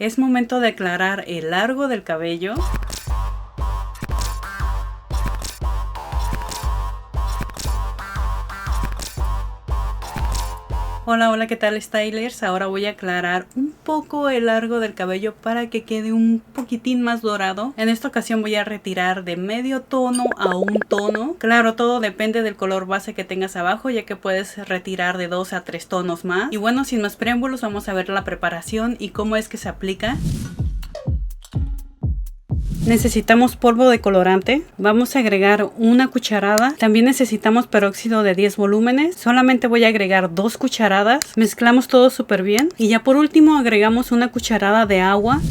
Es momento de aclarar el largo del cabello. Hola, ¿qué tal, stylers? Ahora voy a aclarar un poco el largo del cabello para que quede un poquitín más dorado. En esta ocasión voy a retirar de medio tono a un tono. Claro, todo depende del color base que tengas abajo, ya que puedes retirar de 2 a 3 tonos más. Y bueno, sin más preámbulos, vamos a ver la preparación y cómo es que se aplica. Necesitamos polvo de colorante, vamos a agregar una cucharada, también necesitamos peróxido de 10 volúmenes, solamente voy a agregar 2 cucharadas, mezclamos todo súper bien y ya por último agregamos una cucharada de agua.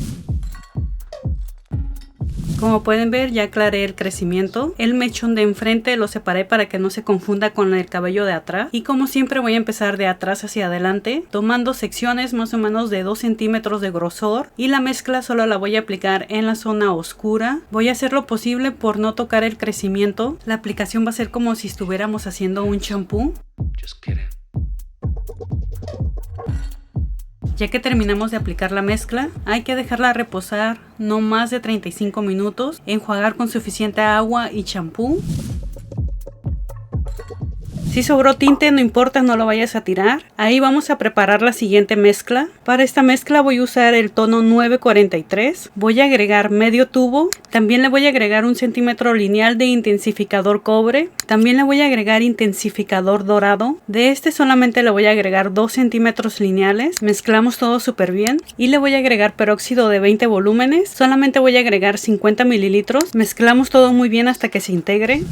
Como pueden ver, ya aclaré el crecimiento. El mechón de enfrente lo separé para que no se confunda con el cabello de atrás. Y como siempre voy a empezar de atrás hacia adelante, tomando secciones más o menos de 2 centímetros de grosor. Y la mezcla solo la voy a aplicar en la zona oscura. Voy a hacer lo posible por no tocar el crecimiento. La aplicación va a ser como si estuviéramos haciendo un champú. Ya que terminamos de aplicar la mezcla, hay que dejarla reposar no más de 35 minutos, enjuagar con suficiente agua y champú. Si sobró tinte, no importa, no lo vayas a tirar. Ahí vamos a preparar la siguiente mezcla. Para esta mezcla voy a usar el tono 943. Voy a agregar medio tubo. También le voy a agregar 1 centímetro lineal de intensificador cobre. También le voy a agregar intensificador dorado. De este solamente le voy a agregar 2 centímetros lineales. Mezclamos todo súper bien. Y le voy a agregar peróxido de 20 volúmenes. Solamente voy a agregar 50 mililitros. Mezclamos todo muy bien hasta que se integre.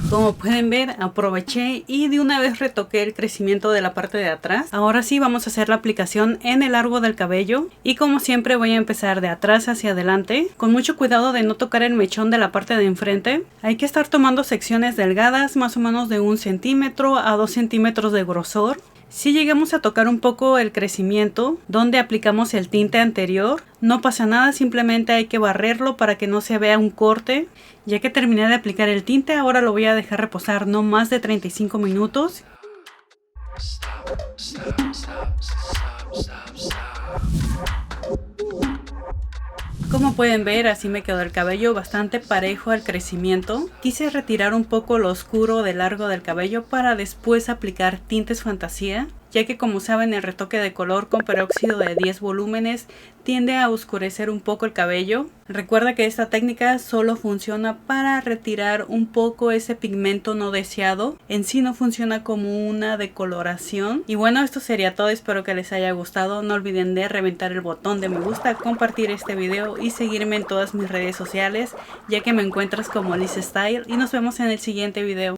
Como pueden ver, aproveché y de una vez retoqué el crecimiento de la parte de atrás. Ahora sí vamos a hacer la aplicación en el largo del cabello. Y como siempre voy a empezar de atrás hacia adelante. Con mucho cuidado de no tocar el mechón de la parte de enfrente. Hay que estar tomando secciones delgadas, más o menos de 1 centímetro a 2 centímetros de grosor. Si llegamos a tocar un poco el crecimiento donde aplicamos el tinte anterior, no pasa nada, simplemente hay que barrerlo para que no se vea un corte. Ya que terminé de aplicar el tinte, ahora lo voy a dejar reposar no más de 35 minutos. Como pueden ver, así me quedó el cabello bastante parejo al crecimiento. Quise retirar un poco lo oscuro del largo del cabello para después aplicar tintes fantasía, ya que como saben el retoque de color con peróxido de 10 volúmenes tiende a oscurecer un poco el cabello. Recuerda que esta técnica solo funciona para retirar un poco ese pigmento no deseado. En sí no funciona como una decoloración. Y bueno, esto sería todo. Espero que les haya gustado. No olviden de reventar el botón de me gusta, compartir este video y seguirme en todas mis redes sociales, ya que me encuentras como Liz Style. Y nos vemos en el siguiente video.